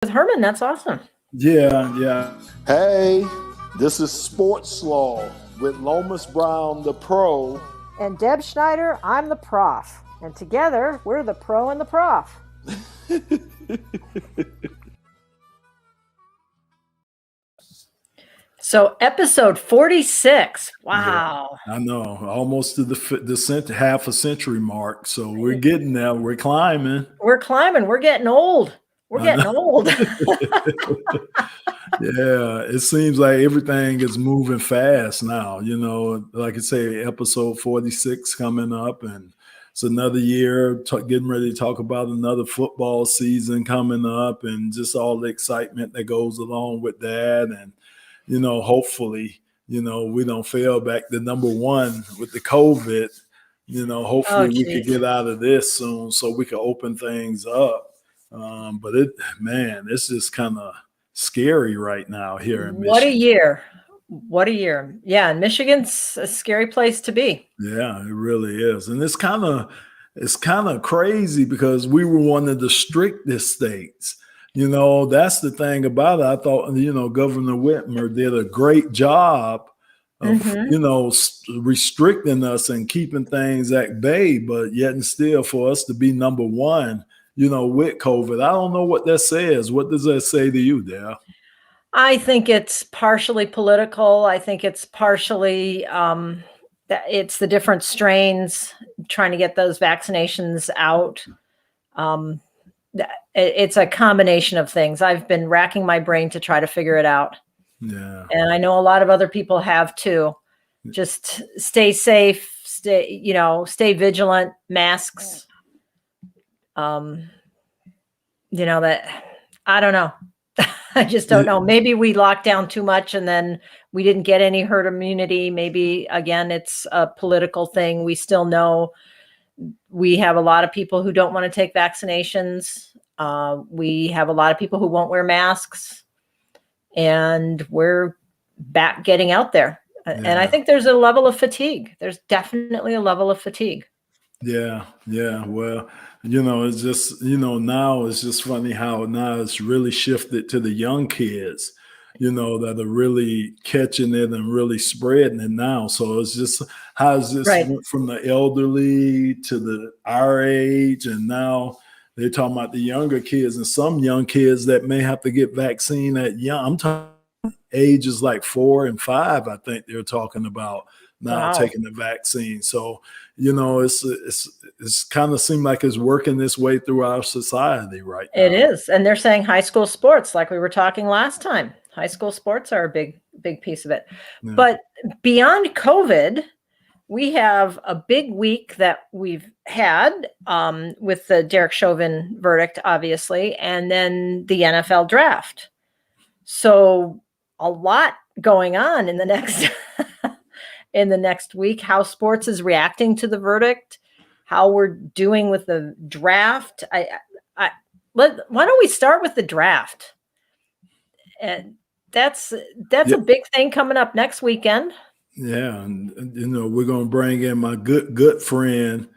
With Herman, that's awesome. Yeah. Hey, this is Sports Slaw with Lomas Brown, the pro. And Deb Schneider, I'm the prof. And together, we're the pro and the prof. So episode 46. Wow. Yeah, I know. Almost to the half a century mark. So we're getting there. We're climbing. We're climbing. We're getting old. We're getting old. Yeah, it seems like everything is moving fast now. You know, like I say, episode 46 coming up, and it's another year, getting ready to talk about another football season coming up, and just all the excitement that goes along with that. And, you know, hopefully, you know, we don't fail back to number one with the COVID. You know, hopefully we could get out of this soon so we can open things up. But it's just kind of scary right now here in Michigan. What a year. Yeah, and Michigan's a scary place to be. Yeah, it really is. And it's kind of crazy because we were one of the strictest states. You know, that's the thing about it. I thought, you know, Governor Whitmer did a great job of, you know, restricting us and keeping things at bay, but yet and still for us to be number one, you know, with COVID. I don't know what that says. What does that say to you, Dale? I think it's partially political. I think it's partially it's the different strains trying to get those vaccinations out. It's a combination of things. I've been racking my brain to try to figure it out. Yeah. And I know a lot of other people have too. Just stay safe, stay vigilant, masks. You know, that I don't know. I just don't know. Maybe we locked down too much and then we didn't get any herd immunity. Maybe again, it's a political thing. We still know we have a lot of people who don't want to take vaccinations. We have a lot of people who won't wear masks, and we're back getting out there. Yeah. And I think there's a level of fatigue. There's definitely a level of fatigue. Yeah. Well, you know, it's just, you know, now it's just funny how now it's really shifted to the young kids, you know, that are really catching it and really spreading it now. So it's just, how's this went from the elderly to our age, and now they're talking about the younger kids, and some young kids that may have to get vaccine at young. I'm talking ages like 4 and 5. I think they're talking about now taking the vaccine. So, you know, it's kind of seemed like it's working its way through our society right now. It is. And they're saying high school sports, like we were talking last time. High school sports are a big piece of it. Yeah. But beyond COVID, we have a big week that we've had with the Derek Chauvin verdict, obviously, and then the NFL draft. So a lot going on in the next in the next week. How sports is reacting to the verdict, how we're doing with the draft. Why don't we start with the draft? And that's a big thing coming up next weekend. Yeah, and you know, we're gonna bring in my good friend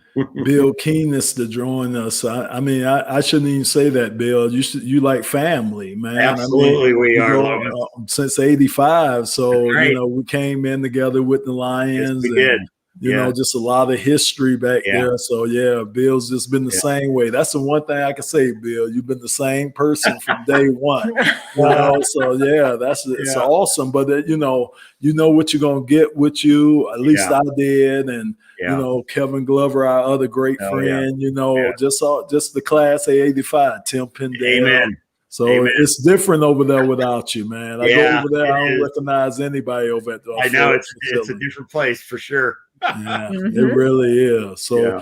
Bill Keenist to join us. I mean, I shouldn't even say that, Bill. You like family, man. Absolutely, I mean, we are since '85. So you know, we came in together with the Lions. Yes, we did. You know, just a lot of history back there. So yeah, Bill's just been the same way. That's the one thing I can say, Bill. You've been the same person from day one. You know, so yeah, it's awesome. But you know what you're gonna get with you. At least I did, and you know, Kevin Glover, our other great friend. You know, just the class A '85, Tim Pendale. Amen. So it's different over there without you, man. I go over there, I don't recognize anybody over at the I know it's a different place for sure. Yeah, it really is. So,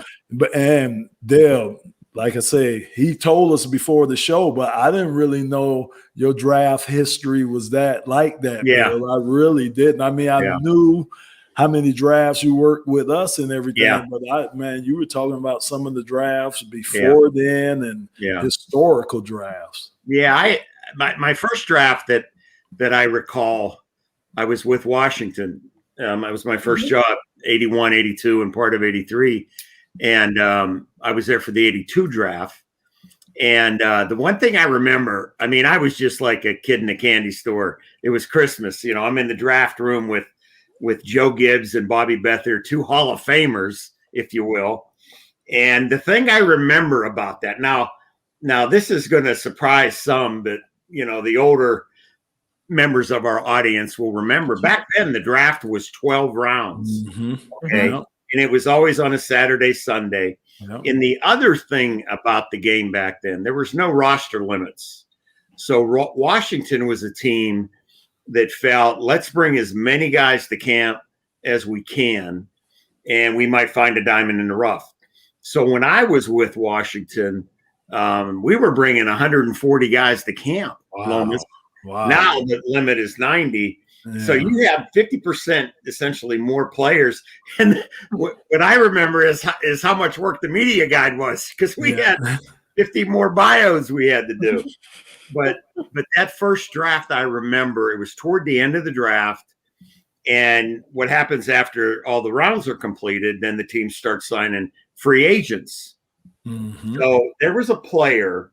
and Deb, like I say, he told us before the show, but I didn't really know your draft history was that. Yeah, Bill. I really didn't. I mean, I knew how many drafts you worked with us and everything, but you were talking about some of the drafts before then and historical drafts. Yeah, my first draft that I recall, I was with Washington. It was my first job. 81, 82, and part of 83. And I was there for the 82 draft. And the one thing I remember, I mean, I was just like a kid in a candy store. It was Christmas. You know, I'm in the draft room with Joe Gibbs and Bobby Beathard, two Hall of Famers, if you will. And the thing I remember about that, now this is going to surprise some, but, you know, the older members of our audience will remember back then the draft was 12 rounds. Okay. Yep. And it was always on a Saturday, Sunday. Yep. And the other thing about the game back then, there was no roster limits. So Washington was a team that felt, let's bring as many guys to camp as we can, and we might find a diamond in the rough. So when I was with Washington, we were bringing 140 guys to camp. Wow. Wow. Now the limit is 90. Yeah. So you have 50% essentially more players. And what I remember is how much work the media guide was, because we had 50 more bios we had to do. But that first draft, I remember it was toward the end of the draft. And what happens after all the rounds are completed, then the teams start signing free agents. So there was a player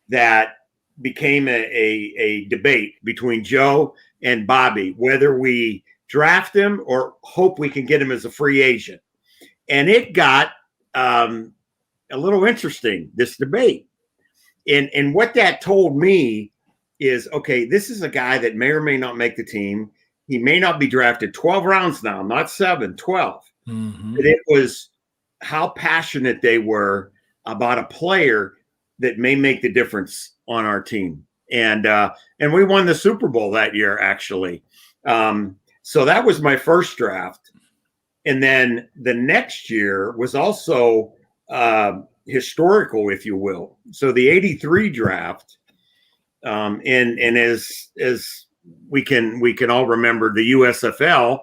that became a debate between Joe and Bobby, whether we draft him or hope we can get him as a free agent. And it got a little interesting, this debate. And what that told me is, okay, this is a guy that may or may not make the team. He may not be drafted 12 rounds now, not 7, 12. But it was how passionate they were about a player that may make the difference on our team. And we won the Super Bowl that year, actually. So that was my first draft. And then the next year was also historical, if you will. So the 83 draft, and as we can all remember, the USFL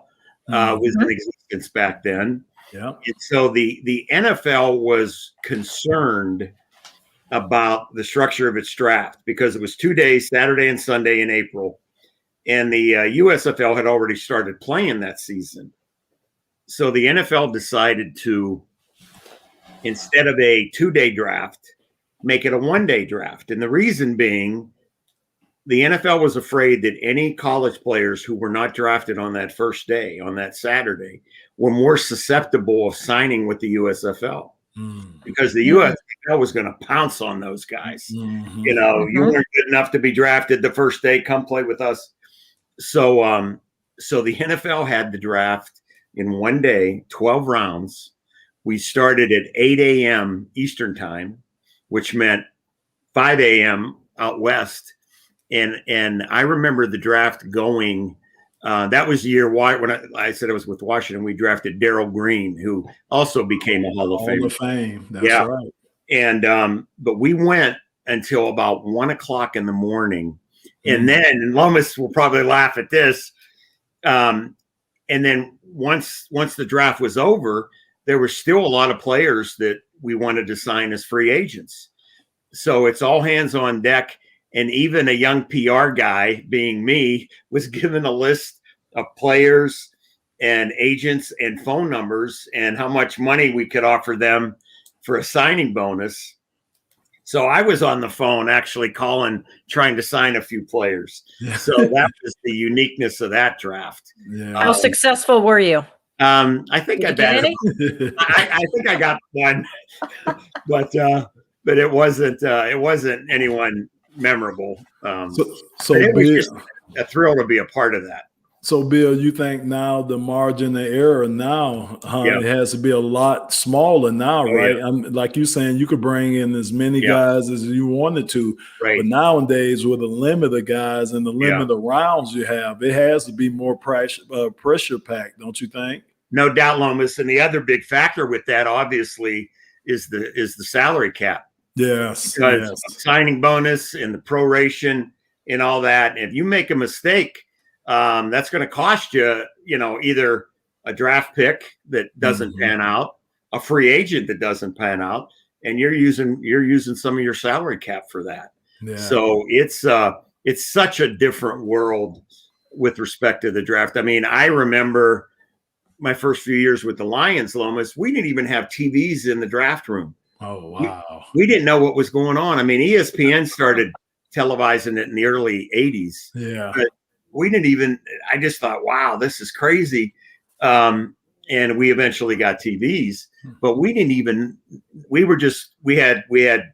was in existence back then. Yeah. And so the NFL was concerned about the structure of its draft because it was 2 days, Saturday and Sunday in April. And the USFL had already started playing that season. So the NFL decided to, instead of a 2-day draft, make it a 1-day draft. And the reason being, the NFL was afraid that any college players who were not drafted on that first day, on that Saturday, were more susceptible of signing with the USFL. Because the USFL was going to pounce on those guys. You know, you weren't good enough to be drafted the first day, come play with us. So the NFL had the draft in 1 day, 12 rounds. We started at 8 a.m. Eastern time, which meant 5 a.m. out west. And I remember the draft going. That was the year when I said I was with Washington. We drafted Darrell Green, who also became a Hall of Fame. Hall of Fame. That's right. And but we went until about 1 o'clock in the morning, and then Lomas will probably laugh at this. And then once the draft was over, there were still a lot of players that we wanted to sign as free agents. So it's all hands on deck. And even a young PR guy, being me, was given a list of players and agents and phone numbers and how much money we could offer them for a signing bonus. So I was on the phone actually calling, trying to sign a few players. So that was the uniqueness of that draft. How successful were you? I think I think I got one, but it wasn't anyone memorable. So it was just a thrill to be a part of that. So, Bill, you think now the margin of error now it has to be a lot smaller now, right? Yeah. Like you saying, you could bring in as many guys as you wanted to, right? But nowadays, with the limit of guys and the limit of rounds you have, it has to be more pressure packed, don't you think? No doubt, Lomas. And the other big factor with that, obviously, is the salary cap. Yes, because signing bonus and the proration and all that. If you make a mistake, that's going to cost you, either a draft pick that doesn't pan out, a free agent that doesn't pan out, and you're using some of your salary cap for that. Yeah. So it's such a different world with respect to the draft. I mean, I remember my first few years with the Lions, Lomas, we didn't even have TVs in the draft room. Oh, wow. We didn't know what was going on. I mean, ESPN started televising it in the early 80s. Yeah. But we didn't even, I just thought, wow, this is crazy. And we eventually got TVs, but we didn't even, we had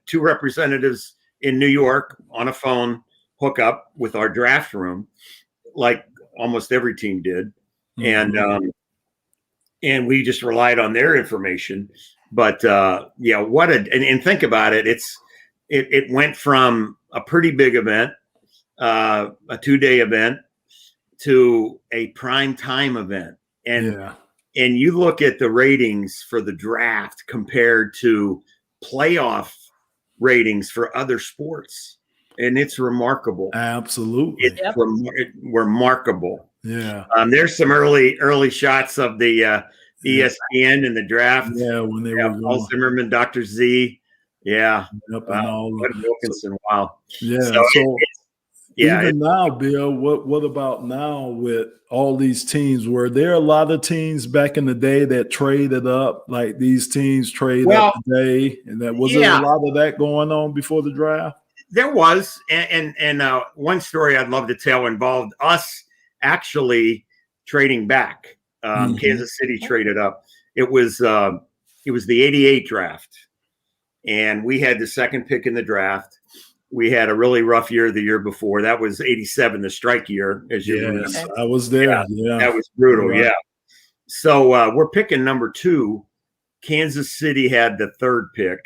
2 representatives in New York on a phone hookup with our draft room, like almost every team did. Mhm. And we just relied on their information. But yeah, and think about it. It went from a pretty big event, a 2-day event, to a prime time event. And you look at the ratings for the draft compared to playoff ratings for other sports, and it's remarkable. Absolutely. It's remarkable. Yeah. There's some early shots of the ESPN in the draft. Yeah, when they were Paul going. Zimmerman, Dr. Z. Yeah. Yep, and all Bud Wilkinson. Wow. Yeah. So even now, Bill, what about now with all these teams? Were there a lot of teams back in the day that traded up, like these teams trade up today? And that was there a lot of that going on before the draft? There was, and one story I'd love to tell involved us actually trading back. Kansas City traded up. It was the '88 draft, and we had the 2nd pick in the draft. We had a really rough year the year before. That was '87, the strike year, as you remember. I was there. Yeah, that was brutal. Right. Yeah. So we're picking number 2. Kansas City had the 3rd pick,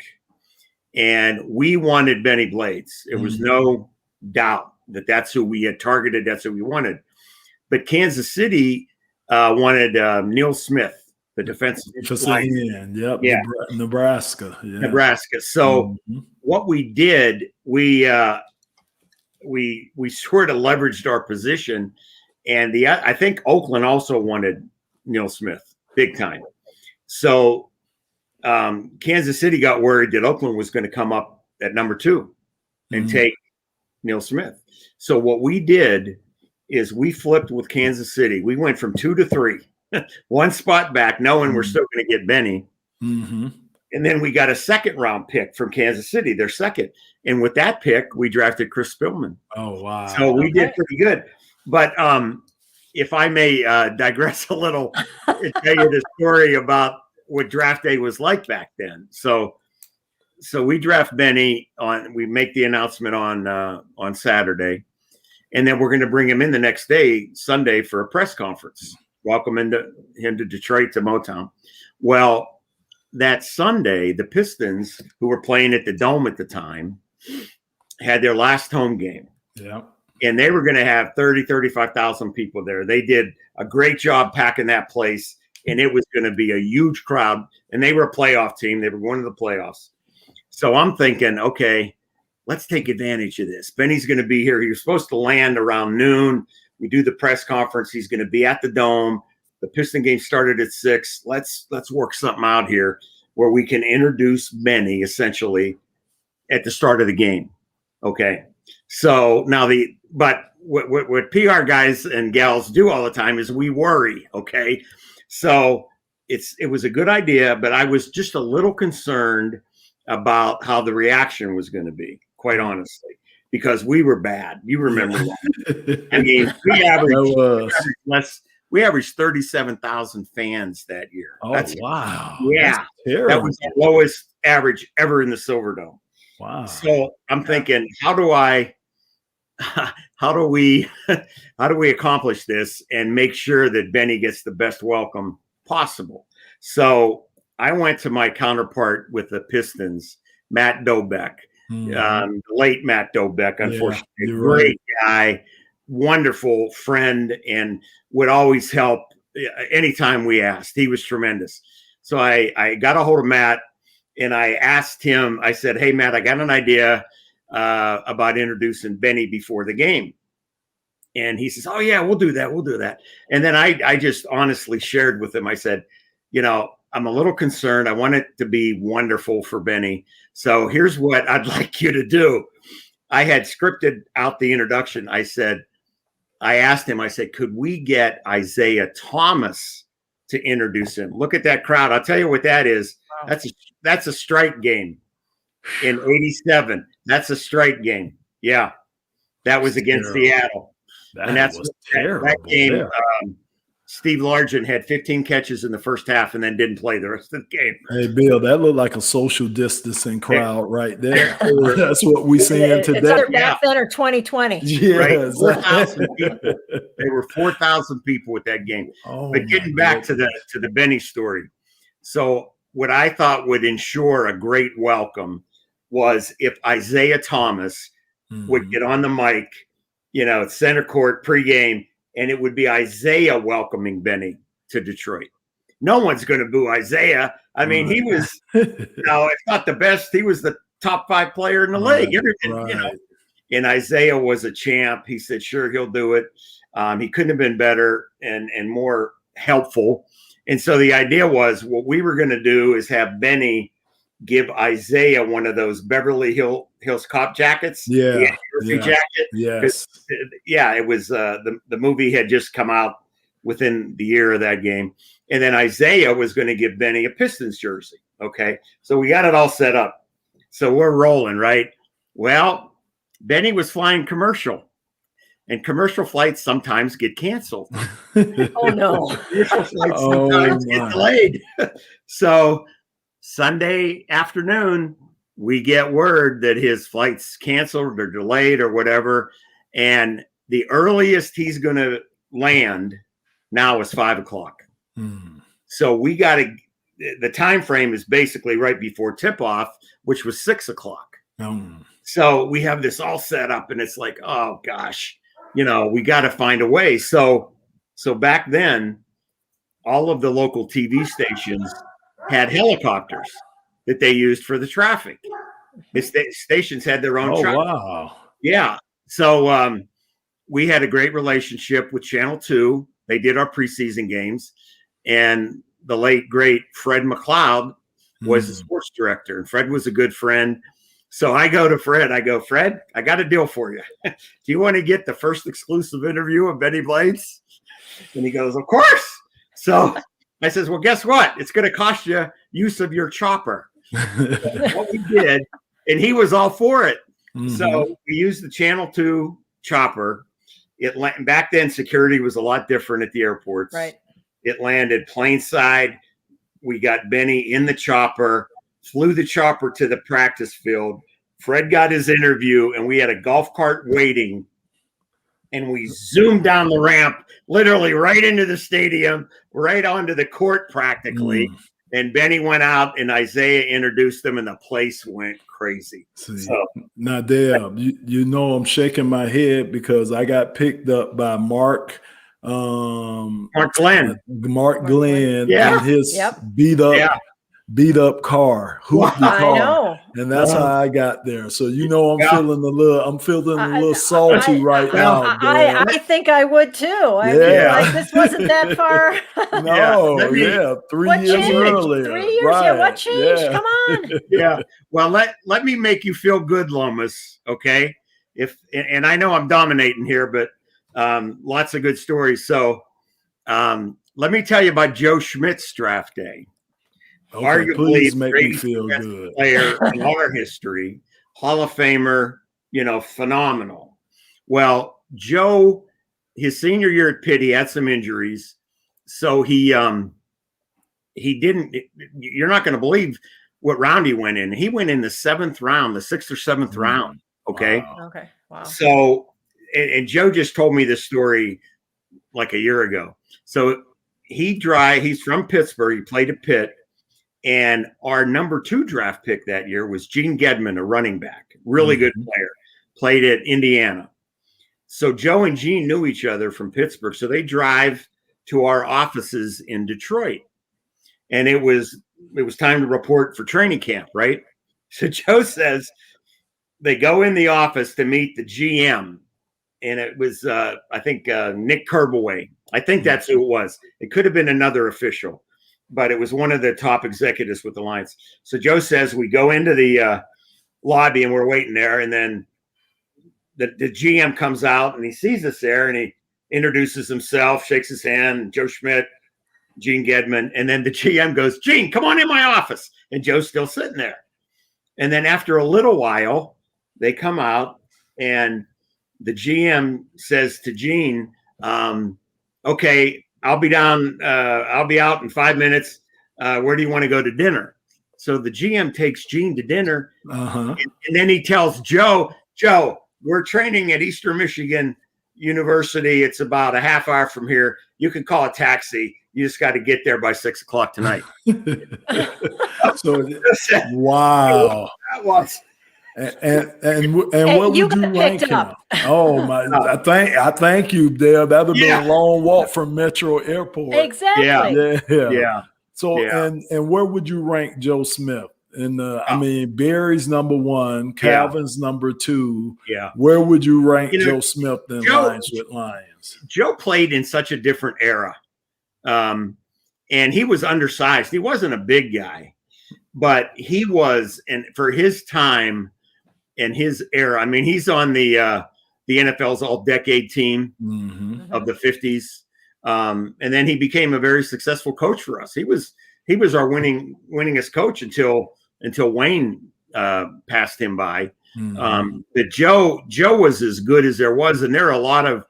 and we wanted Benny Blades. It was no doubt that that's who we had targeted. That's who we wanted. But Kansas City wanted Neil Smith, the defensive end. Yep. Yeah. Nebraska. Yeah. Nebraska. So what we did, we sort of leveraged our position, and I think Oakland also wanted Neil Smith big time. So Kansas City got worried that Oakland was going to come up at number 2 and take Neil Smith. So what we did is we flipped with Kansas City. We went from 2 to 3, 1 spot back, knowing we're still going to get Benny. And then we got a 2nd round pick from Kansas City, their 2nd. And with that pick, we drafted Chris Spillman. Oh, wow. So we did pretty good. But if I may digress a little and tell you the story about what draft day was like back then. So we draft Benny we make the announcement on Saturday, and then we're going to bring him in the next day, Sunday, for a press conference. Welcome him to Detroit, to Motown. Well, that Sunday, the Pistons, who were playing at the Dome at the time, had their last home game. Yeah. And they were going to have 35,000 people there. They did a great job packing that place, and it was going to be a huge crowd. And they were a playoff team. They were going to the playoffs. So I'm thinking, okay, let's take advantage of this. Benny's going to be here. He was supposed to land around noon. We do the press conference. He's going to be at the Dome. The Piston game started at 6. Let's work something out here where we can introduce Benny essentially at the start of the game. Okay. So now but what PR guys and gals do all the time is we worry. Okay. So it was a good idea, but I was just a little concerned about how the reaction was going to be, quite honestly, because we were bad. You remember that. I mean, we averaged 37,000 fans that year. Oh, wow. Yeah. That was the lowest average ever in the Silverdome. Wow. So I'm thinking, how do we accomplish this and make sure that Benny gets the best welcome possible? So I went to my counterpart with the Pistons, Matt Dobeck, late Matt Dobeck, unfortunately, great guy, wonderful friend, and would always help anytime we asked. He was tremendous. So I got a hold of Matt, and I asked him, I said, hey, Matt, I got an idea about introducing Benny before the game. And he says, oh, yeah, we'll do that. We'll do that. And then I just honestly shared with him. I said, I'm a little concerned. I want it to be wonderful for Benny. So here's what I'd like you to do. I had scripted out the introduction. I asked him, I said, could we get Isaiah Thomas to introduce him? Look at that crowd. I'll tell you what that is. Wow. that's a strike game in '87. That's a strike game. Yeah, that was against Seattle, and that's terrible. That game. Yeah. Steve Largent had 15 catches in the first half and then didn't play the rest of the game. Hey, Bill, that looked like a social distancing crowd right there. That's what we seeing today. It's either back then or 2020. Yeah, right. 4,000 people. They were 4,000 people with that game. Oh, but getting back to the Benny story. So what I thought would ensure a great welcome was if Isaiah Thomas would get on the mic, center court pregame, and it would be Isaiah welcoming Benny to Detroit. No one's going to boo Isaiah. I mean, he was, if not the best, he was the top 5 player in the league. And Isaiah was a champ. He said, sure, he'll do it. He couldn't have been better and more helpful. And so the idea was what we were going to do is have Benny give Isaiah one of those Beverly Hills Cop jackets. Yeah. Jacket. Yes. Yeah. It was the movie had just come out within the year of that game. And then Isaiah was going to give Benny a Pistons jersey. Okay. So we got it all set up. So we're rolling, right? Well, Benny was flying commercial. And commercial flights sometimes get canceled. Oh, no. Commercial flights sometimes get delayed. So Sunday afternoon, we get word that his flight's canceled or delayed or whatever. And the earliest he's going to land now is 5 o'clock. So we got to, the time frame is basically right before tip off, which was 6 o'clock. So we have this all set up and it's like, oh gosh, we got to find a way. So back then, all of the local TV stations had helicopters that they used for the traffic. The stations had their own traffic. Wow. Yeah. So we had a great relationship with Channel 2. They did our preseason games. And the late, great Fred McLeod was the sports director. And Fred was a good friend. So I go to Fred. I go, Fred, I got a deal for you. Do you want to get the first exclusive interview of Benny Blades? And he goes, of course. So I says, well, guess what? It's going to cost you use of your chopper. What we did, and he was all for it. So we used the Channel 2 chopper. Back then, security was a lot different at the airports. Right. It landed plainside. We got Benny in the chopper, flew the chopper to the practice field. Fred got his interview, and we had a golf cart waiting. And we zoomed down the ramp, literally right into the stadium, right onto the court practically. And Benny went out, and Isaiah introduced them, and the place went crazy. Now, Deb, I'm shaking my head because I got picked up by Mark Glenn and his beat up car, hoopty car. I know. And that's how I got there. So I'm feeling a little salty right now. I think I would too. I mean, like this wasn't that far. No, 3 years earlier. 3 years, right. What changed? Come on. Well, let me make you feel good, Lomas. Okay. And I know I'm dominating here, but lots of good stories. So let me tell you about Joe Schmidt's draft day. Okay, arguably make me feel good. Player in our history, Hall of Famer, phenomenal. Well, Joe, his senior year at Pitt, he had some injuries, so he didn't. You're not going to believe what round he went in. He went in the 7th round, the 6th or 7th round. Okay. Wow. Okay. Wow. So, and Joe just told me this story like a year ago. So he's from Pittsburgh. He played at Pitt. And our number 2 draft pick that year was Gene Gedman, a running back, really good player, played at Indiana. So Joe and Gene knew each other from Pittsburgh. So they drive to our offices in Detroit. And it was time to report for training camp, right? So Joe says they go in the office to meet the GM. And it was, I think, Nick Kerbaway. I think that's who it was. It could have been another official, but it was one of the top executives with the Lions. So Joe says we go into the lobby and we're waiting there. And then the GM comes out and he sees us there and he introduces himself, shakes his hand. Joe Schmidt, Gene Gedman, and then the GM goes, Gene, come on in my office. And Joe's still sitting there. And then after a little while, they come out, and the GM says to Gene, okay, I'll be out in 5 minutes. Where do you want to go to dinner? So the GM takes Gene to dinner, and then he tells Joe, we're training at Eastern Michigan University. It's about a half hour from here. You can call a taxi. You just got to get there by 6 o'clock tonight. So, wow. That was. And what you would you got rank picked him? up. Oh my! I thank you, Deb. That'd have been a long walk from Metro Airport. Exactly. Yeah. So and where would you rank Joe Smith? And I mean, Barry's number 1, Calvin's number 2. Yeah. Where would you rank Joe Smith in Lions with Lions? Joe played in such a different era. And he was undersized. He wasn't a big guy, but he was, and for his time and his era, I mean, he's on the NFL's all-decade team of the 50s. And then he became a very successful coach for us. He was our winningest coach until Wayne passed him by. But Joe was as good as there was, and there are a lot of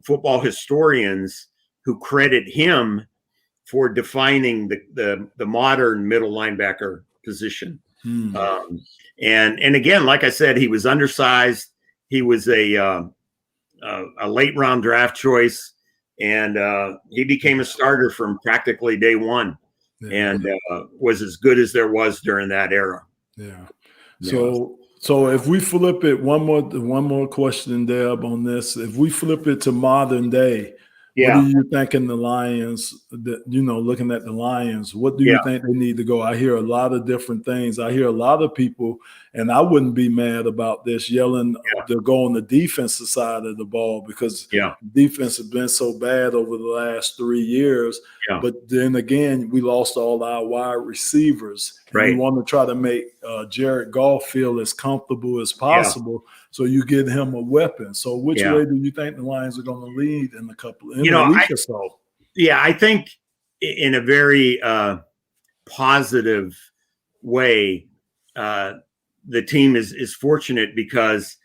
football historians who credit him for defining the modern middle linebacker position. And again, like I said, he was undersized. He was a late round draft choice, and he became a starter from practically day one, and was as good as there was during that era. Yeah. So if we flip it, one more question, Deb, on this. If we flip it to modern day, what do you think in the Lions, looking at the Lions, what do you think they need to go? I hear a lot of different things. I hear a lot of people, and I wouldn't be mad about this, yelling to go on the defensive side of the ball because defense has been so bad over the last 3 years. But then again, we lost all our wide receivers. We want to try to make Jared Goff feel as comfortable as possible. So you give him a weapon. So which way do you think the Lions are going to lead in a week or so? Yeah, I think in a very positive way, the team is fortunate because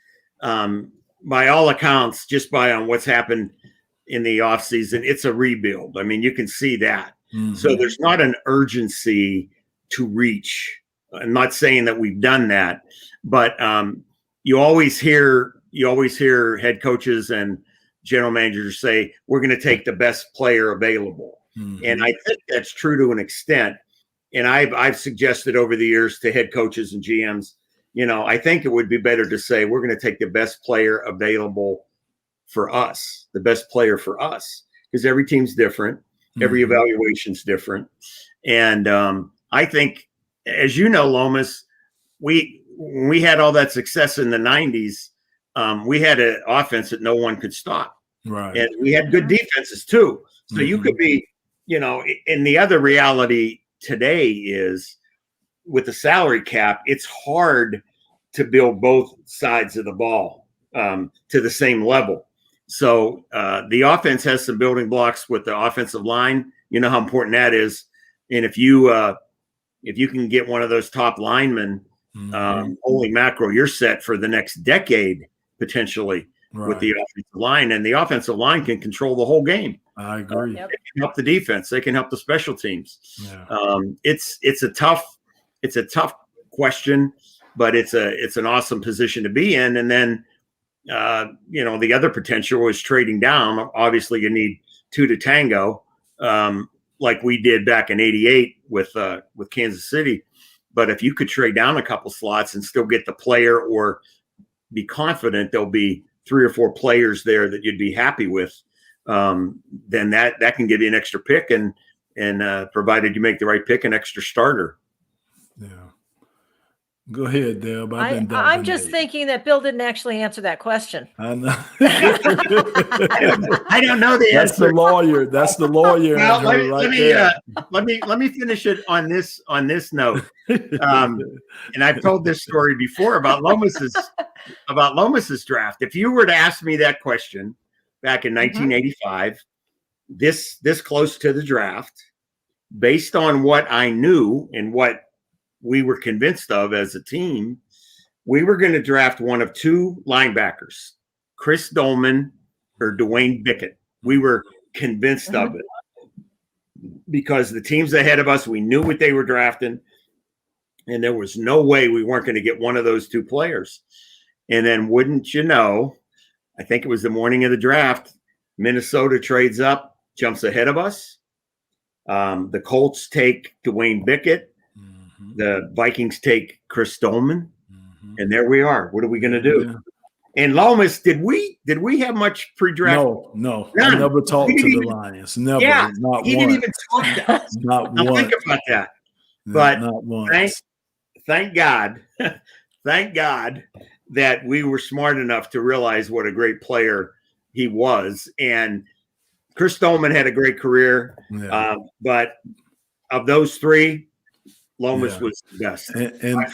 by all accounts, just on what's happened in the offseason, it's a rebuild. I mean, you can see that. So there's not an urgency to reach. I'm not saying that we've done that, but you always hear head coaches and general managers say, we're going to take the best player available. And I think that's true to an extent. And I've suggested over the years to head coaches and GMs, I think it would be better to say, we're going to take the best player available for us, the best player for us, because every team's different. Every evaluation's different. And I think, as you know, Lomas, when we had all that success in the 90s, we had an offense that no one could stop. Right. And we had good defenses too. So you could be, and the other reality today is with the salary cap, it's hard to build both sides of the ball to the same level. So the offense has some building blocks with the offensive line. You know how important that is. And if you can get one of those top linemen, holy mackerel, you're set for the next decade potentially with the offensive line. And the offensive line can control the whole game. I agree. They can help the defense. They can help the special teams. It's a tough question, but it's an awesome position to be in. And then the other potential is trading down. Obviously, you need two to tango, like we did back in '88 with Kansas City. But if you could trade down a couple slots and still get the player, or be confident there'll be 3 or 4 players there that you'd be happy with, then that can give you an extra pick, and provided you make the right pick, an extra starter. Yeah. Go ahead, Deb. I'm just thinking that Bill didn't actually answer that question. I know. I don't know the answer. That's the lawyer. That's the lawyer. Well, let me finish it on this note. And I've told this story before about Lomas's draft. If you were to ask me that question back in 1985, this close to the draft, based on what I knew and what we were convinced of as a team, we were going to draft one of two linebackers, Chris Dolman or Dwayne Bickett. We were convinced of it because the teams ahead of us, we knew what they were drafting, and there was no way we weren't going to get one of those two players. And then, wouldn't you know, I think it was the morning of the draft, Minnesota trades up, jumps ahead of us. The Colts take Dwayne Bickett. The Vikings take Chris Dolman. And there we are. What are we going to do? Yeah. And Lomas, did we have much pre-draft? No. I never talked to the Lions. Never. Yeah, not he once. didn't even talk to us. Not now once. Think about that. But not once. Thank God, thank God that we were smart enough to realize what a great player he was. And Chris Dolman had a great career. Yeah. But of those three, Lomas was the best. And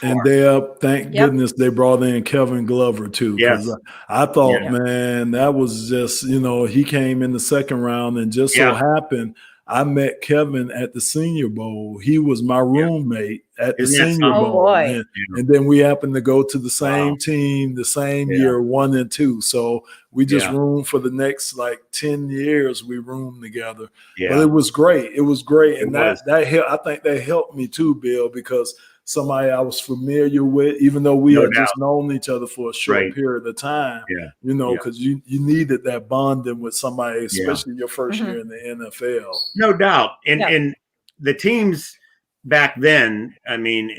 thank goodness they brought in Kevin Glover too. Yes. I thought, man, that was just, he came in the second round and just so happened I met Kevin at the Senior Bowl. He was my roommate at the Senior Bowl. And then we happened to go to the same team the same year, 1 and 2. So we just roomed for the next 10 years. We roomed together. But it was great. It was great. And that helped. I think that helped me too, Bill, because somebody I was familiar with, even though we had just known each other for a short period of time, because you needed that bonding with somebody, especially your first year in the NFL. No doubt. And the teams back then, I mean,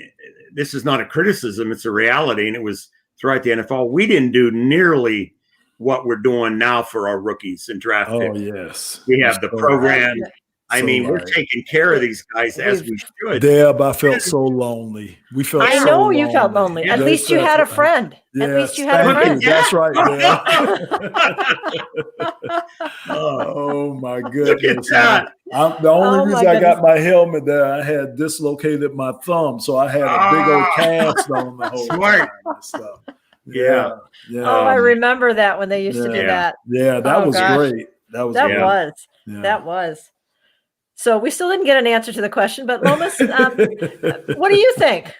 this is not a criticism, it's a reality, and it was throughout the NFL. We didn't do nearly what we're doing now for our rookies and draft picks. Oh, yes. We have the program. I mean, we're taking care of these guys as we should. Deb, I felt so lonely. We felt. I know you felt lonely. At least you had a friend. Yes, At least you had a friend. That's right, Deb. Oh my goodness! The only reason I got my helmet there, I had dislocated my thumb, so I had a big old cast on the whole time and stuff. Yeah. Oh, I remember that when they used to do that. Yeah, that was great. That was. So we still didn't get an answer to the question, but Lomas, what do you think?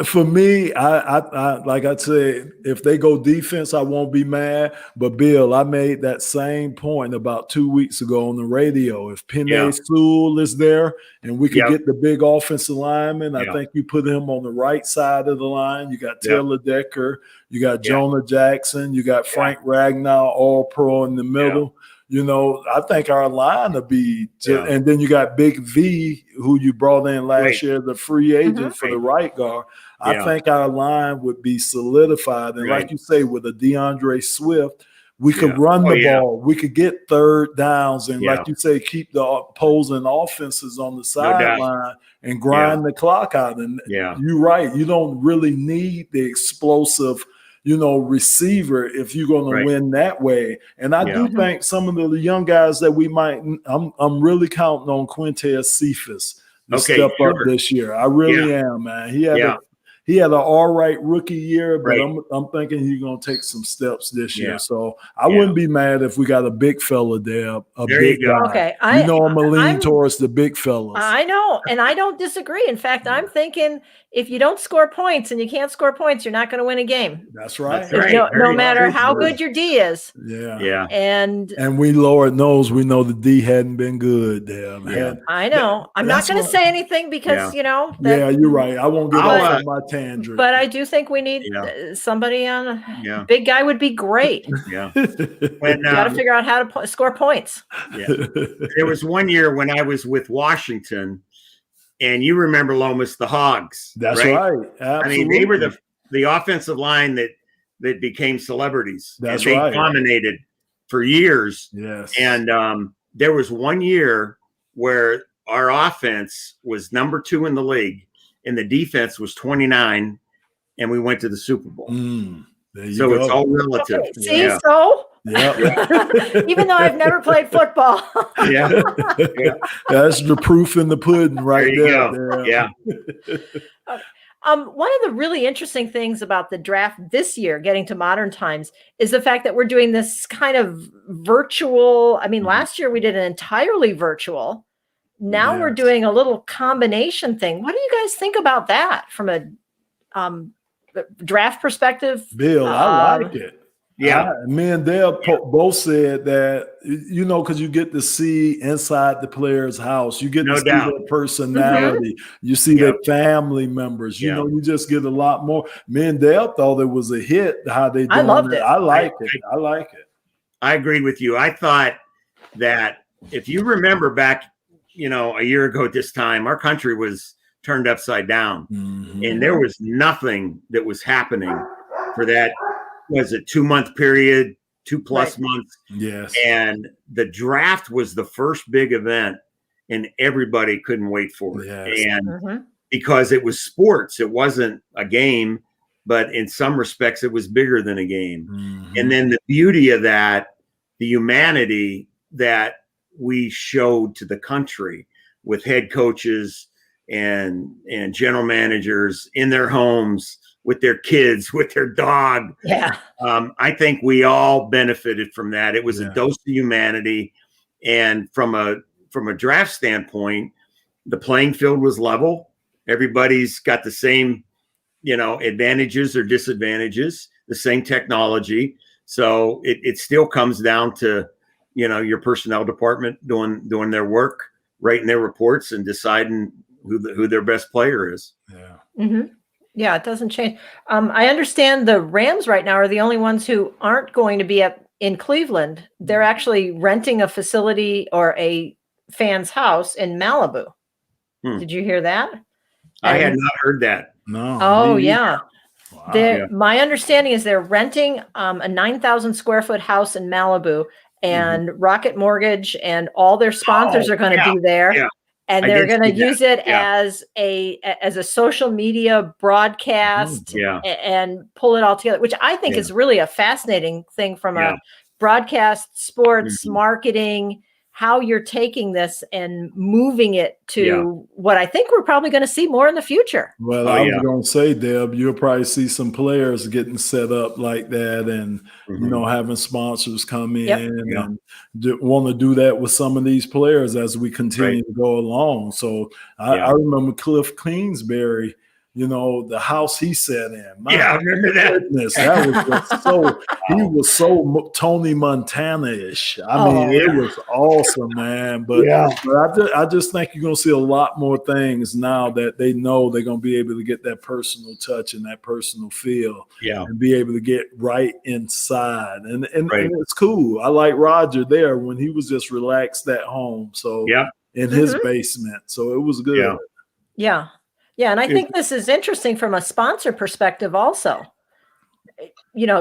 For me, I like I said, if they go defense, I won't be mad. But Bill, I made that same point about 2 weeks ago on the radio. If Penei Sewell is there and we could get the big offensive lineman, I think you put him on the right side of the line. You got Taylor Decker, you got Jonah Jackson, you got Frank Ragnow, all pro in the middle. I think our line will be and then you got Big V, who you brought in last year, the free agent for the right guard. I think our line would be solidified. And like you say, with a DeAndre Swift, we could run the ball. We could get third downs. And like you say, keep the opposing offenses on the sideline and grind the clock out. And you're right. You don't really need the explosive receiver if you're going to win that way. And I do think some of the young guys that we might, I'm really counting on Quintez Cephas to step up this year. I really am, man. He had an all right rookie year, but I'm thinking he's going to take some steps this year. So I wouldn't be mad if we got a big fella there, a big guy. Okay, I'm going to lean towards the big fellas. I know, and I don't disagree. In fact, I'm thinking if you don't score points and you can't score points, you're not going to win a game. That's right. No matter how good your D is. Yeah. And we, Lord knows, we know the D hadn't been good there, man. I know. I'm not going to say anything because, you're right. I won't get off on my tangent. But I do think we need somebody on big guy would be great. Yeah. When got to figure out how to score points. Yeah. There was one year when I was with Washington, and you remember Lomas, the Hogs. That's right. Absolutely. I mean, they were the offensive line that became celebrities. That's and they right. dominated for years. Yes. And there was one year where our offense was number 2 in the league, and the defense was 29, and we went to the Super Bowl. It's all relative. Okay. See, so even though I've never played football. That's the proof in the pudding right there. Yeah. One of the really interesting things about the draft this year, getting to modern times, is the fact that we're doing this kind of virtual. I mean, last year we did an entirely virtual. Now we're doing a little combination thing. What do you guys think about that from a draft perspective? Bill, I like it. Yeah. Me and Deb both said that, because you get to see inside the player's house. You get to see their personality. You see their family members. You just get a lot more. Me and Deb thought it was a hit how they did it. I like it. I like it. I agreed with you. I thought that if you remember back, a year ago at this time, our country was turned upside down. And there was nothing that was happening for that. Was a 2-month period, 2+ months. Yes. And the draft was the first big event and everybody couldn't wait for it. Yes. And because it was sports, it wasn't a game, but in some respects it was bigger than a game. And then the beauty of that, the humanity that we showed to the country with head coaches and general managers in their homes, with their kids, with their dog. Yeah. I think we all benefited from that. It was a dose of humanity. And from a draft standpoint, the playing field was level. Everybody's got the same, advantages or disadvantages, the same technology. So it still comes down to, your personnel department doing their work, writing their reports and deciding who their best player is. Yeah. Yeah, it doesn't change. I understand the Rams right now are the only ones who aren't going to be in Cleveland. They're actually renting a facility or a fan's house in Malibu. Did you hear that? I had not heard that. No. Oh, yeah. Wow. My understanding is they're renting a 9,000 square foot house in Malibu, and Rocket Mortgage and all their sponsors are going to be there. Yeah. And they're going to use it as a social media broadcast and pull it all together, which I think is really a fascinating thing from a broadcast, sports, marketing, how you're taking this and moving it to what I think we're probably going to see more in the future. Well, I was going to say, Deb, you'll probably see some players getting set up like that and, having sponsors come in and want to do that with some of these players as we continue to go along. So I remember Cliff Kingsbury, the house he sat in. I remember that. Goodness, that was just so, he was so Tony Montana-ish. I mean, it was awesome, man. But I just think you're going to see a lot more things now that they know they're going to be able to get that personal touch and that personal feel and be able to get right inside. And it's cool. I like Roger there when he was just relaxed at home. So in his basement. So it was good. Yeah. Yeah, and I think this is interesting from a sponsor perspective also.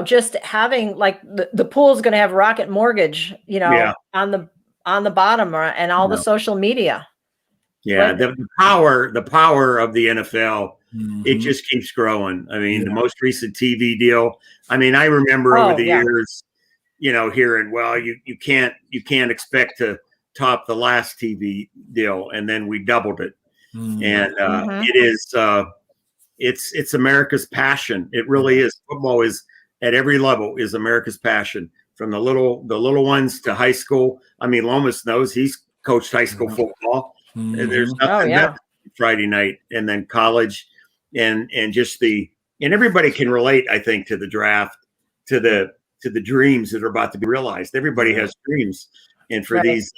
Just having like the pool is going to have Rocket Mortgage, on the bottom and all the social media. Yeah, the power of the NFL, it just keeps growing. I mean, the most recent TV deal. I mean, I remember over the years, hearing, well, you can't expect to top the last TV deal, and then we doubled it. And it is it's America's passion. It really is. Football is at every level is America's passion, from the little ones to high school. I mean, Lomas knows he's coached high school football, and there's nothing better than Friday night, and then college, and just and everybody can relate, I think, to the draft, to the dreams that are about to be realized. Everybody has dreams, and for these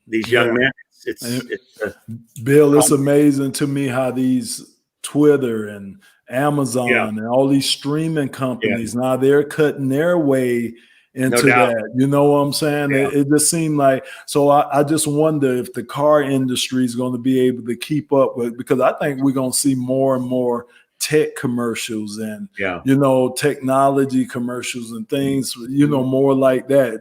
young men. Bill, it's amazing to me how these Twitter and Amazon and all these streaming companies now they're cutting their way into that. You know what I'm saying? It just seemed like, so I just wonder if the car industry is going to be able to keep up with, because I think we're going to see more and more tech commercials and technology commercials and things, more like that.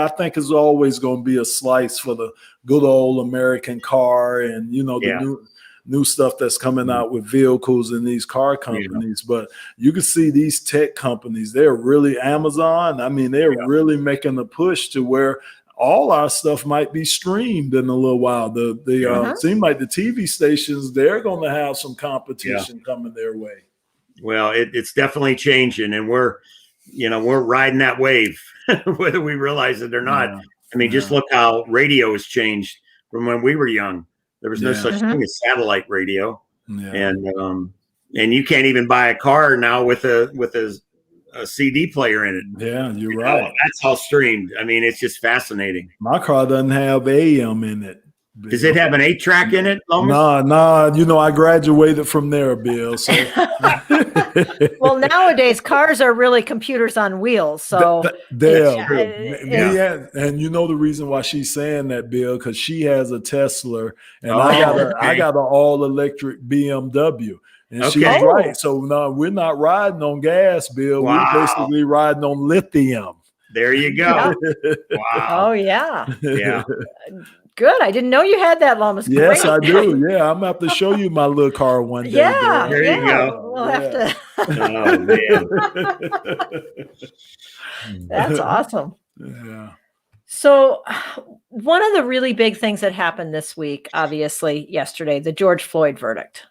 I think it's always going to be a slice for the good old American car and the new stuff that's coming out with vehicles and these car companies. But you can see these tech companies, they're really Amazon. I mean, they're really making a push to where all our stuff might be streamed in a little while. Seem like the TV stations, they're going to have some competition coming their way. Well, it's definitely changing, and we're riding that wave, whether we realize it or not. Yeah. I mean, just look how radio has changed from when we were young. There was no such thing as satellite radio, and you can't even buy a car now with a CD player in it. Yeah, you're right. That's all streamed. I mean, it's just fascinating. My car doesn't have AM in it. Bill. Does it have an 8-track in it, Lomas? Nah. I graduated from there, Bill. So. Well, nowadays cars are really computers on wheels. So and you know the reason why she's saying that, Bill, because she has a Tesla, and I got an all-electric BMW. And she's right. So no, we're not riding on gas, Bill. Wow. We're basically riding on lithium. There you go. Wow. Oh yeah. Yeah. Good. I didn't know you had that, Lomas. Yes, I do. Yeah, I'm gonna have to show you my little car one day. Yeah. There you go. We'll have to. Oh man. That's awesome. Yeah. So, one of the really big things that happened this week, obviously, yesterday, the George Floyd verdict.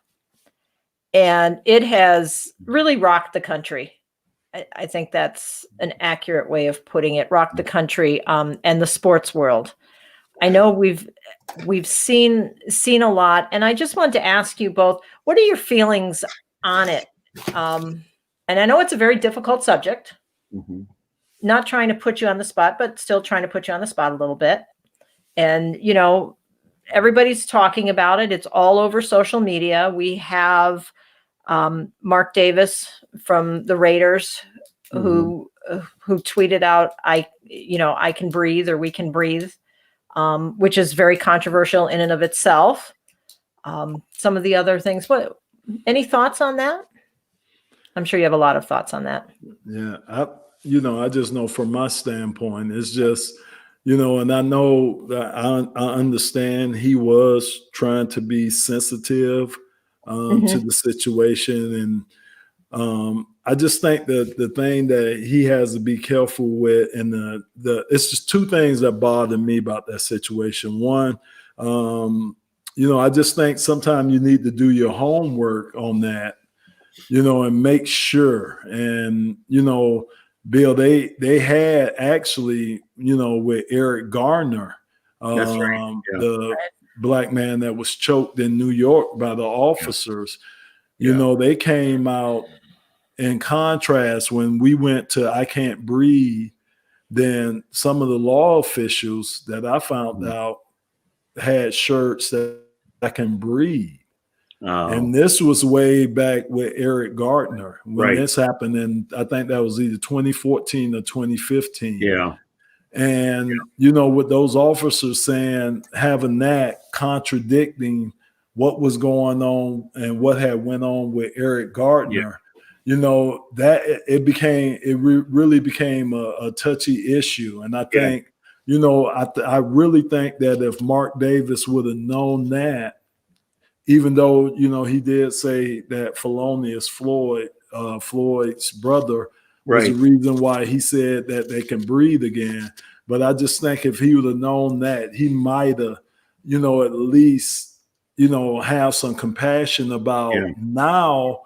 And it has really rocked the country. I think that's an accurate way of putting it. Rocked the country and the sports world. I know we've seen a lot, and I just wanted to ask you both, what are your feelings on it? And I know it's a very difficult subject. Mm-hmm. Not trying to put you on the spot, but still trying to put you on the spot a little bit. And, everybody's talking about it. It's all over social media. We have Mark Davis from the Raiders who tweeted out, I can breathe, or we can breathe, which is very controversial in and of itself. Some of the other things, any thoughts on that? I'm sure you have a lot of thoughts on that. Yeah. I just know from my standpoint, it's just, and I know that I understand he was trying to be sensitive to the situation. And I just think that the thing that he has to be careful with, and it's just two things that bother me about that situation. One, I just think sometimes you need to do your homework on that, and make sure. And, Bill, they had actually, with Eric Garner, That's right. Yeah. the black man that was choked in New York by the officers, they came out in contrast when we went to I Can't Breathe. Then some of the law officials that I found out had shirts that I Can Breathe. Oh. And this was way back with Eric Gardner when this happened. And I think that was either 2014 or 2015. Yeah. And, with those officers having that contradicting what was going on and what had went on with Eric Gardner, that it really became a touchy issue. And I think, I really think that if Mark Davis would have known that, even though, he did say that felonious Floyd's brother was the reason why he said that they can breathe again. But I just think if he would have known that, he might have, at least, have some compassion about now,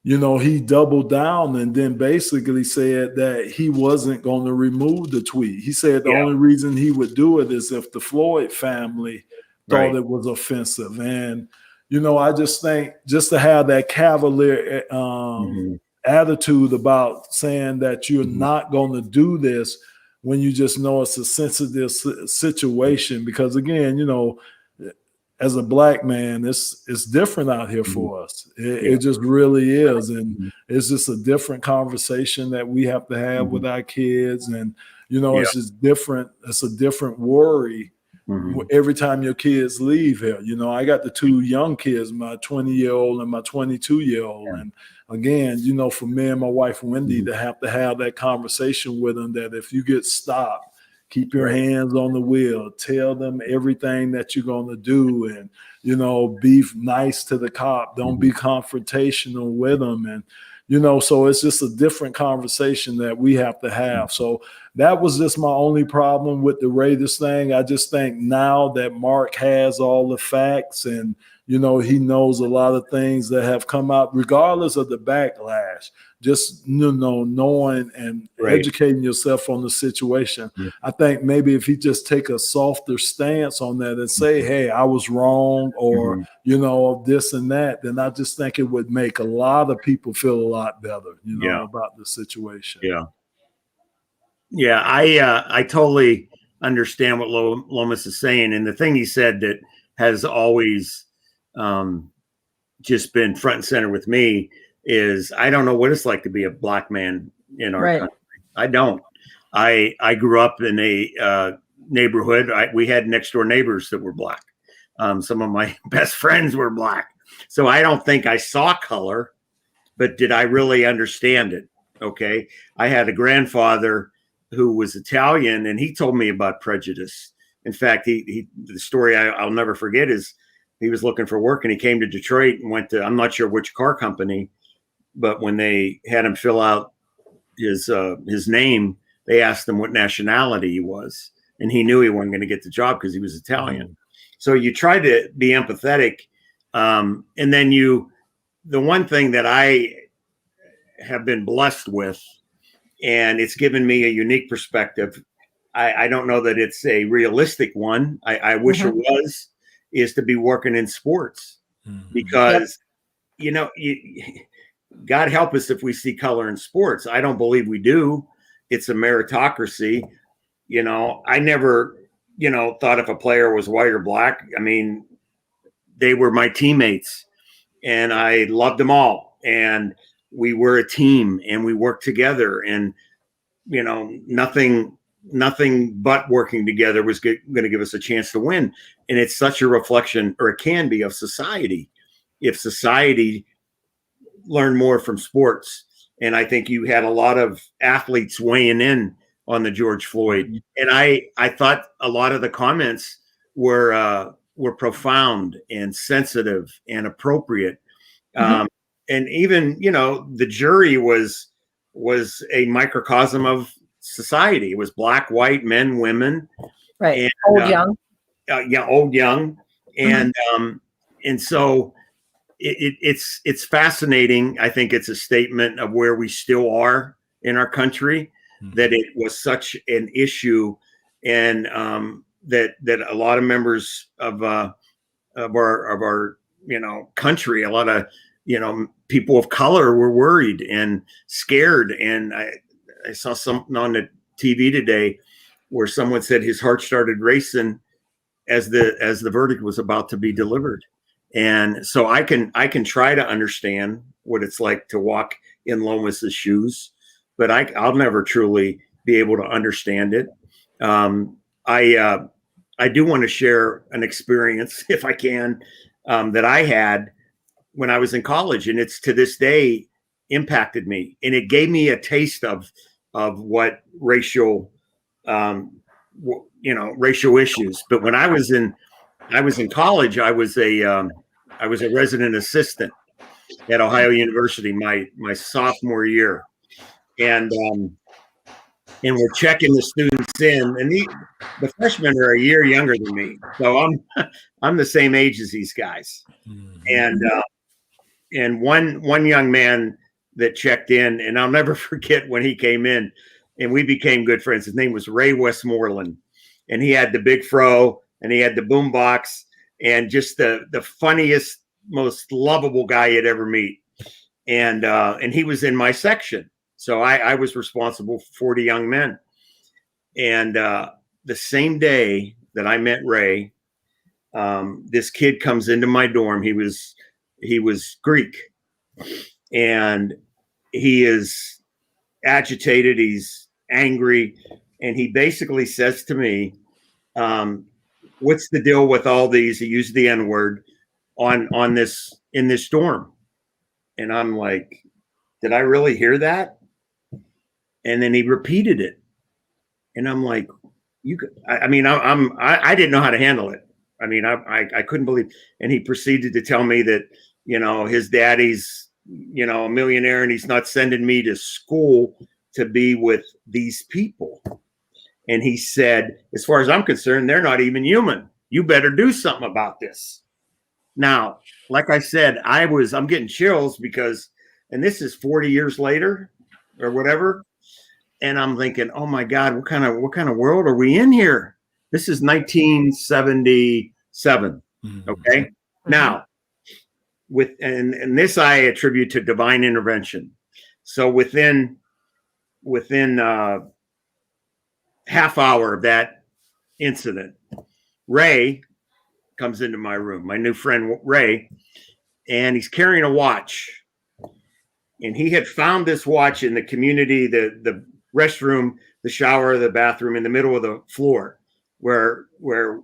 he doubled down and then basically said that he wasn't going to remove the tweet. He said the only reason he would do it is if the Floyd family thought it was offensive. And, I just think just to have that cavalier attitude about saying that you're not going to do this when you just know it's a sensitive situation, because again, as a black man, it's different out here for us. It just really is. And it's just a different conversation that we have to have with our kids. And, it's just different. It's a different worry every time your kids leave here. I got the two young kids, my 20-year-old and my 22-year-old. And again, for me and my wife, Wendy, to have that conversation with them, that if you get stopped, keep your hands on the wheel, tell them everything that you're going to do, and, be nice to the cop. Don't be confrontational with them. And, so it's just a different conversation that we have to have. So that was just my only problem with the Raiders thing. I just think now that Mark has all the facts and, he knows a lot of things that have come out, regardless of the backlash, just, knowing and educating yourself on the situation. Yeah. I think maybe if he just take a softer stance on that and say, hey, I was wrong, or, this and that, then I just think it would make a lot of people feel a lot better, about the situation. Yeah. Yeah. I totally understand what Lomas is saying. And the thing he said that has always just been front and center with me is I don't know what it's like to be a black man in our country. I don't. I grew up in a neighborhood. We had next door neighbors that were black. Some of my best friends were black. So I don't think I saw color, but did I really understand it? Okay. I had a grandfather who was Italian, and he told me about prejudice. In fact, the story I'll never forget is he was looking for work, and he came to Detroit and went to, I'm not sure which car company, but when they had him fill out his name, they asked him what nationality he was, and he knew he wasn't going to get the job because he was Italian. So you try to be empathetic, and then the one thing that I have been blessed with, and it's given me a unique perspective. I don't know that it's a realistic one. I wish it was, is to be working in sports, because, God help us if we see color in sports. I don't believe we do. It's a meritocracy. I never, thought if a player was white or black. I mean, they were my teammates, and I loved them all. And we were a team, and we worked together, and, nothing but working together was going to give us a chance to win. And it's such a reflection, or it can be, of society. If society learned more from sports, and I think you had a lot of athletes weighing in on the George Floyd, and I thought a lot of the comments were profound and sensitive and appropriate. And even, the jury was a microcosm of society. It was black, white, men, women, right, and, old, young. Old, young, and so it's fascinating. I think it's a statement of where we still are in our country, that it was such an issue, and that a lot of members of our country, a lot of people of color were worried and scared. And I saw something on the TV today where someone said his heart started racing as the verdict was about to be delivered. And so I can try to understand what it's like to walk in Lomas's shoes, but I'll never truly be able to understand it. I do want to share an experience, if I can, that I had when I was in college, and it's to this day impacted me, and it gave me a taste of what racial issues. But when I was in college, I was a resident assistant at Ohio University my sophomore year, and we're checking the students in, and the freshmen are a year younger than me, so I'm the same age as these guys, and one young man that checked in, and I'll never forget when he came in, and we became good friends. His name was Ray Westmoreland, and he had the big fro, and he had the boom box, and just the funniest, most lovable guy you'd ever meet. And he was in my section. So I was responsible for 40 young men. And the same day that I met Ray, this kid comes into my dorm. He was Greek, and he is agitated. He's angry. And he basically says to me, what's the deal with all these? He used the N-word in this dorm. And I'm like, did I really hear that? And then he repeated it. And I'm like, I didn't know how to handle it. I mean, I couldn't believe. And he proceeded to tell me that, his daddy's a millionaire and he's not sending me to school to be with these people. And he said, as far as I'm concerned, they're not even human. You better do something about this. Now, like I said, I'm getting chills because, and this is 40 years later or whatever. And I'm thinking, oh my God, what kind of world are we in here? This is 1977. Okay. Mm-hmm. Now, and this I attribute to divine intervention. So within half hour of that incident, Ray comes into my room, my new friend Ray, and he's carrying a watch. And he had found this watch in the community, the restroom, the shower, the bathroom, in the middle of the floor where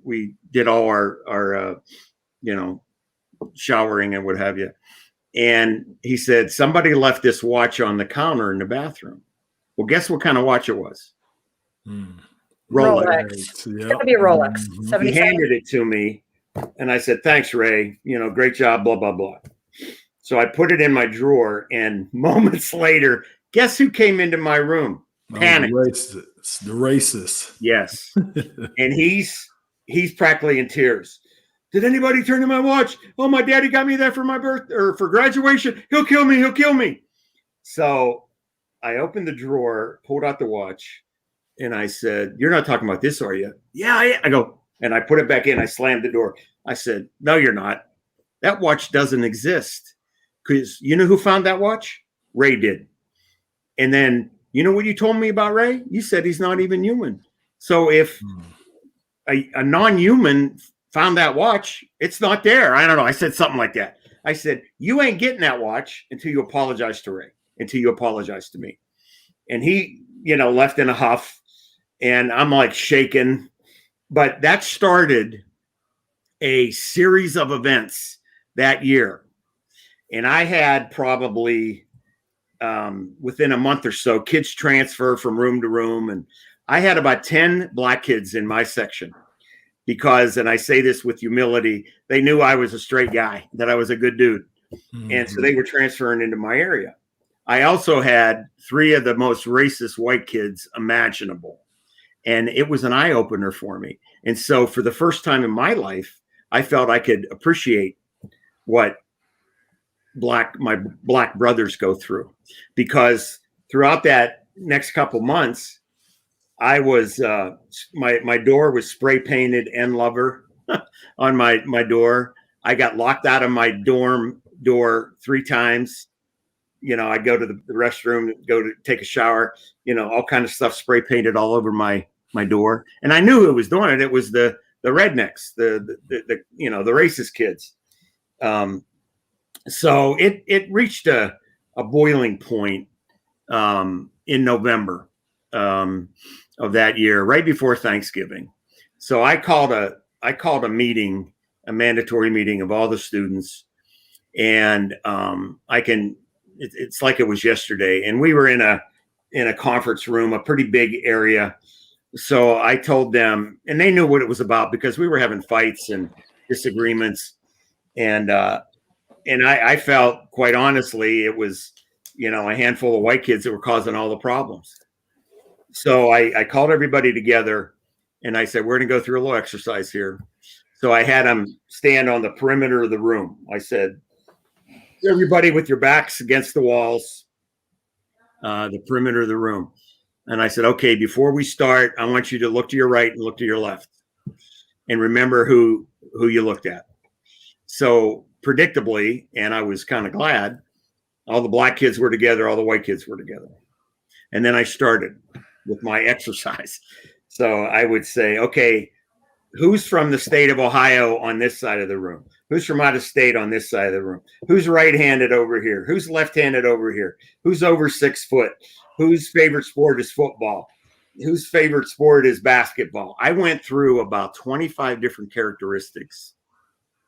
we did all our showering and what have you. And he said, somebody left this watch on the counter in the bathroom. Well, guess what kind of watch it was? Rolex. It's gotta be a Rolex. He handed it to me, and I said, thanks, Ray. Great job, blah, blah, blah. So I put it in my drawer, and moments later, guess who came into my room? Panic. The racist. Yes. And he's practically in tears. Did anybody turn in my watch? Oh, my daddy got me that for my birth or for graduation. He'll kill me. He'll kill me. So I opened the drawer, pulled out the watch, and I said, you're not talking about this, are you? Yeah. I go, and I put it back in. I slammed the door. I said, no, you're not. That watch doesn't exist. Because you know who found that watch? Ray did. And then, you know what you told me about Ray? You said he's not even human. So if a non-human found that watch, it's not there. I don't know. I said something like that. I said, you ain't getting that watch until you apologize to Ray, until you apologize to me. And he, left in a huff, and I'm like shaking. But that started a series of events that year. And I had probably within a month or so, kids transfer from room to room. And I had about 10 black kids in my section because, and I say this with humility, they knew I was a straight guy, that I was a good dude. Mm-hmm. And so they were transferring into my area. I also had 3 of the most racist white kids imaginable. And it was an eye opener for me. And so for the first time in my life, I felt I could appreciate what my black brothers go through, because throughout that next couple months, I was my door was spray painted "N Lover" on my door. I got locked out of my dorm door 3 times. I'd go to the restroom, go to take a shower, all kind of stuff spray painted all over my door. And I knew who was doing it. It was the rednecks, the racist kids. So it reached a boiling point in November of that year, right before Thanksgiving. So I called a meeting, a mandatory meeting of all the students, and it's like it was yesterday. And we were in a conference room, a pretty big area. So I told them, and they knew what it was about because we were having fights and disagreements, and I felt, quite honestly, it was, a handful of white kids that were causing all the problems. So I called everybody together, and I said, we're going to go through a little exercise here. So I had them stand on the perimeter of the room. I said, everybody with your backs against the walls, the perimeter of the room. And I said, okay, before we start, I want you to look to your right and look to your left and remember who you looked at. So predictably, and I was kind of glad, all the black kids were together, all the white kids were together. And then I started with my exercise. So I would say, okay, who's from the state of Ohio on this side of the room? Who's from out of state on this side of the room? Who's right-handed over here? Who's left-handed over here? Who's over 6 foot? Whose favorite sport is football? Whose favorite sport is basketball? I went through about 25 different characteristics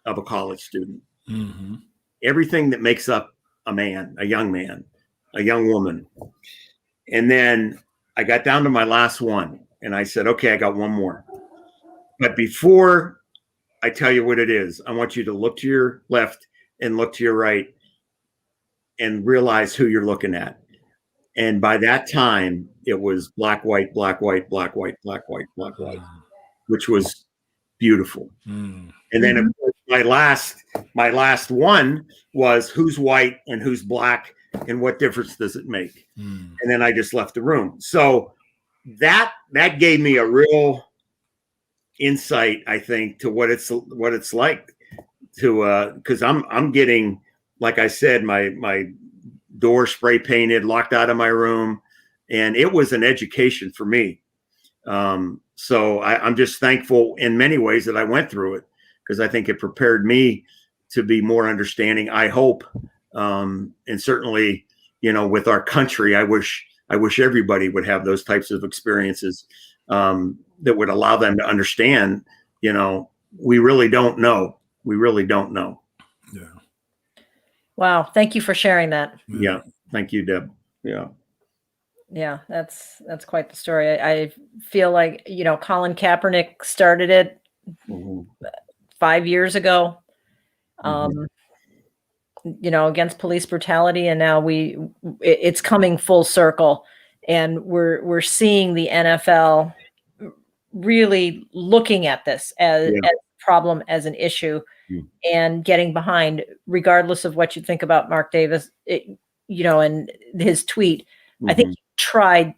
of a college student. Mm-hmm. Everything that makes up a man, a young man, a young woman. And then I got down to my last one, and I said, okay, I got one more. But before I tell you what it is, I want you to look to your left and look to your right and realize who you're looking at. And by that time, it was black, white, black, white, black, white, black, white, black, white, which was beautiful. And then of course, my last one was who's white and who's black and what difference does it make? And then I just left the room. So that gave me a real insight, I think, to what it's like to because I'm getting, like I said, my door spray painted, locked out of my room, and it was an education for me. So I'm just thankful in many ways that I went through it, because I think it prepared me to be more understanding, I hope. And certainly, with our country, I wish everybody would have those types of experiences that would allow them to understand, we really don't know. We really don't know. Yeah. Wow. Thank you for sharing that. Yeah. Thank you, Deb. Yeah. Yeah, that's quite the story. I feel like, Colin Kaepernick started it 5 years ago, against police brutality. And now it's coming full circle, and we're seeing the NFL really looking at this as a problem, as an issue, and getting behind, regardless of what you think about Mark Davis, and his tweet. I think he tried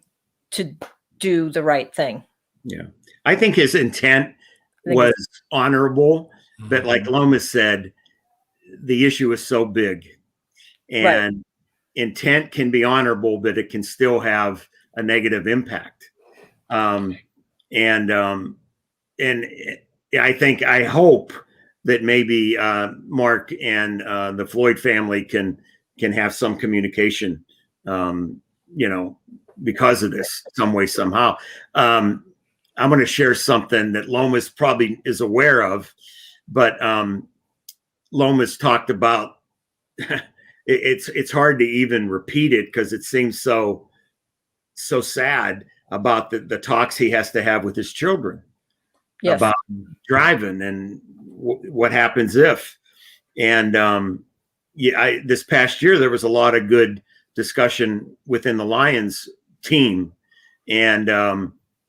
to do the right thing. Yeah. I think his intent was honorable, but like Lomas said, the issue is so big, and intent can be honorable, but it can still have a negative impact. And I hope that maybe Mark and the Floyd family can have some communication, because of this, some way, somehow. I'm going to share something that Lomas probably is aware of, but Lomas talked about, it's hard to even repeat it because it seems so sad, about the talks he has to have with his children about driving and what happens if. And this past year, there was a lot of good discussion within the Lions team. And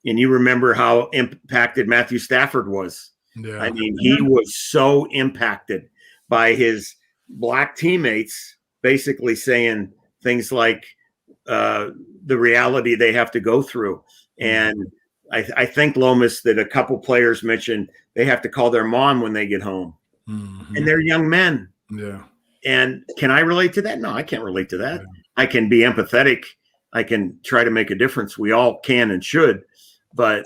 you remember how impacted Matthew Stafford was. Yeah. I mean, he was so impacted by his black teammates basically saying things like the reality they have to go through. And I think, Lomas, that a couple players mentioned they have to call their mom when they get home. And they're young men. Yeah. And can I relate to that? No, I can't relate to that. Yeah. I can be empathetic. I can try to make a difference. We all can and should. But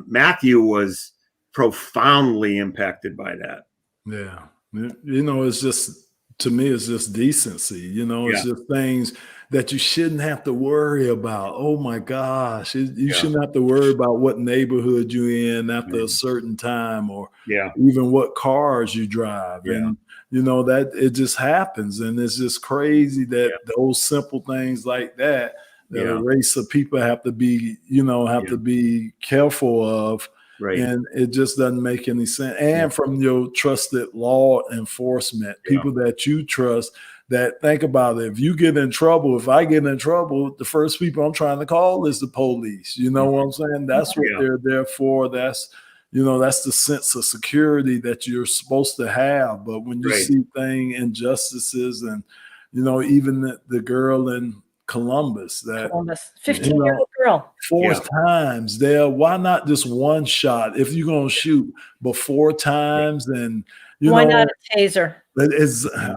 Matthew was profoundly impacted by that. Yeah. It's just, to me, it's just decency. It's just things that you shouldn't have to worry about. Oh my gosh. You shouldn't have to worry about what neighborhood you're in after a certain time, or even what cars you drive. Yeah. And, that it just happens. And it's just crazy that those simple things like that a race of people have to be, to be careful of. Right. And it just doesn't make any sense. And from your trusted law enforcement, people that you trust, that think about it. If you get in trouble, if I get in trouble, the first people I'm trying to call is the police. You know what I'm saying? That's what they're there for. That's, that's the sense of security that you're supposed to have. But when you see injustices and, even the girl in Columbus, 15-year-old girl, 4 times there. Why not just one shot? If you're gonna shoot, but 4 times, and why not a taser?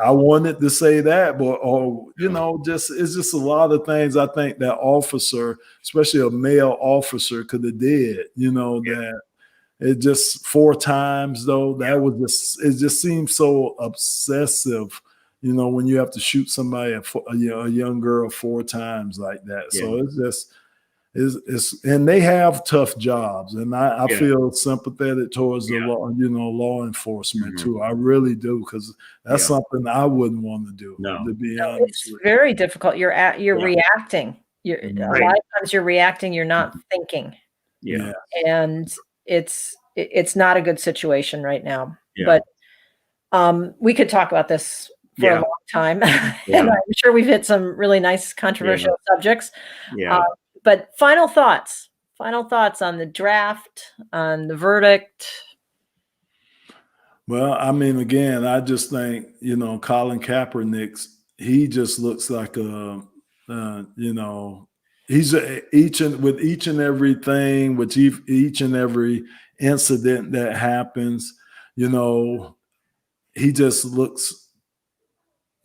I wanted to say that, but it's just a lot of things I think that officer, especially a male officer, could have did. That it just 4 times though. That was it just seems so obsessive. When you have to shoot somebody, a young girl 4 times like that. Yeah. So it's just, and they have tough jobs, and I feel sympathetic towards the law enforcement too. I really do, because that's something I wouldn't want to do. No. To be honest, it's very difficult. You're reacting. A lot of times you're reacting. You're not thinking. Yeah, and it's not a good situation right now. Yeah. But we could talk about this for a long time. And I'm sure we've hit some really nice controversial subjects. Yeah. But final thoughts on the draft, on the verdict. Well, I mean, again, I just think, Colin Kaepernick, he just looks like he's with each and everything, with each and every incident that happens, he just looks,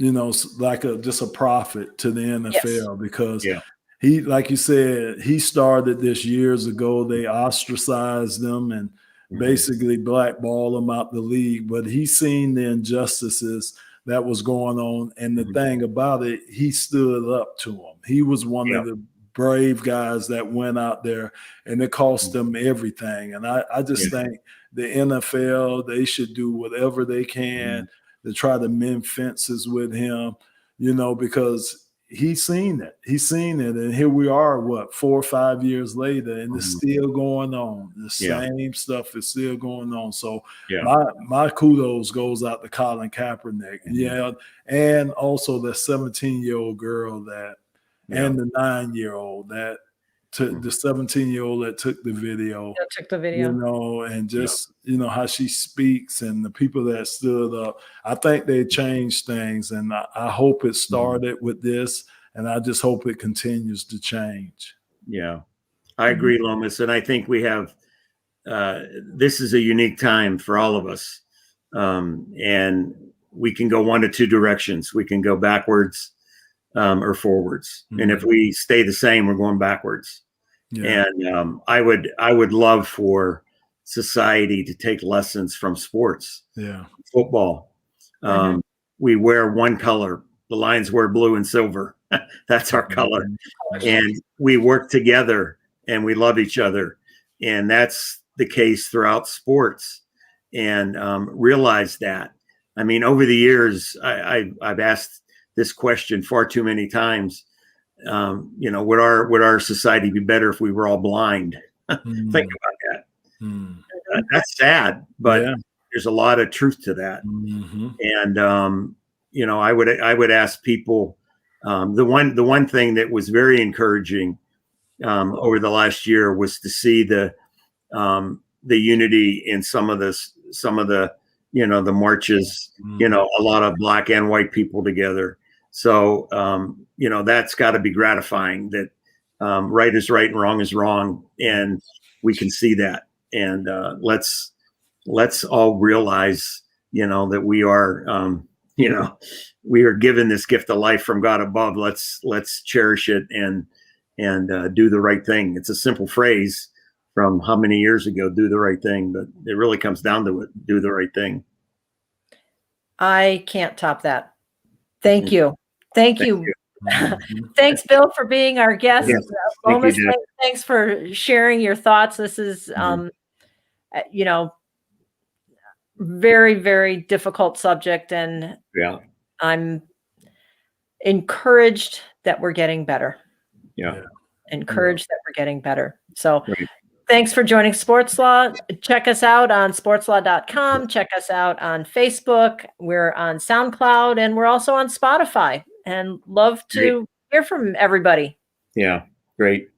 like just a prophet to the NFL because he, like you said, he started this years ago. They ostracized them and basically blackball him out the league, but he's seen the injustices that was going on. And the thing about it, he stood up to them. He was one of the brave guys that went out there, and it cost them everything. And I just think the NFL, they should do whatever they can to try to mend fences with him, because he's seen it. And here we are, 4 or 5 years later, and it's still going on. The same stuff is still going on. So my kudos goes out to Colin Kaepernick. And also the 17-year-old girl and the 9-year-old the 17-year-old that took the video. And just, how she speaks and the people that stood up. I think they changed things, and I hope it started with this, and I just hope it continues to change. Yeah, I agree, Lomas. And I think we have, this is a unique time for all of us. And we can go one of two directions. We can go backwards or forwards. And if we stay the same, we're going backwards. And I would love for society to take lessons from sports. Football. We wear one color. The Lions wear blue and silver. That's our color. And we work together and we love each other. And that's the case throughout sports. And realize that. I mean, over the years, I've asked this question far too many times. Would our society be better if we were all blind? Think about that. That's sad, but there's a lot of truth to that. And I would ask people. The one thing that was very encouraging over the last year was to see the unity in some of the the marches. A lot of black and white people together. So, that's got to be gratifying that right is right and wrong is wrong. And we can see that. And let's all realize, that we are, we are given this gift of life from God above. Let's cherish it and do the right thing. It's a simple phrase from how many years ago, do the right thing, but it really comes down to it. Do the right thing. I can't top that. Thank you. Thanks, Bill, for being our guest. Lomas, thanks for sharing your thoughts. This is, very, very difficult subject. And I'm encouraged that we're getting better. Encouraged that we're getting better. So thanks for joining Sports Law. Check us out on sportslaw.com. Check us out on Facebook. We're on SoundCloud, and we're also on Spotify. And love to hear from everybody. Yeah, great.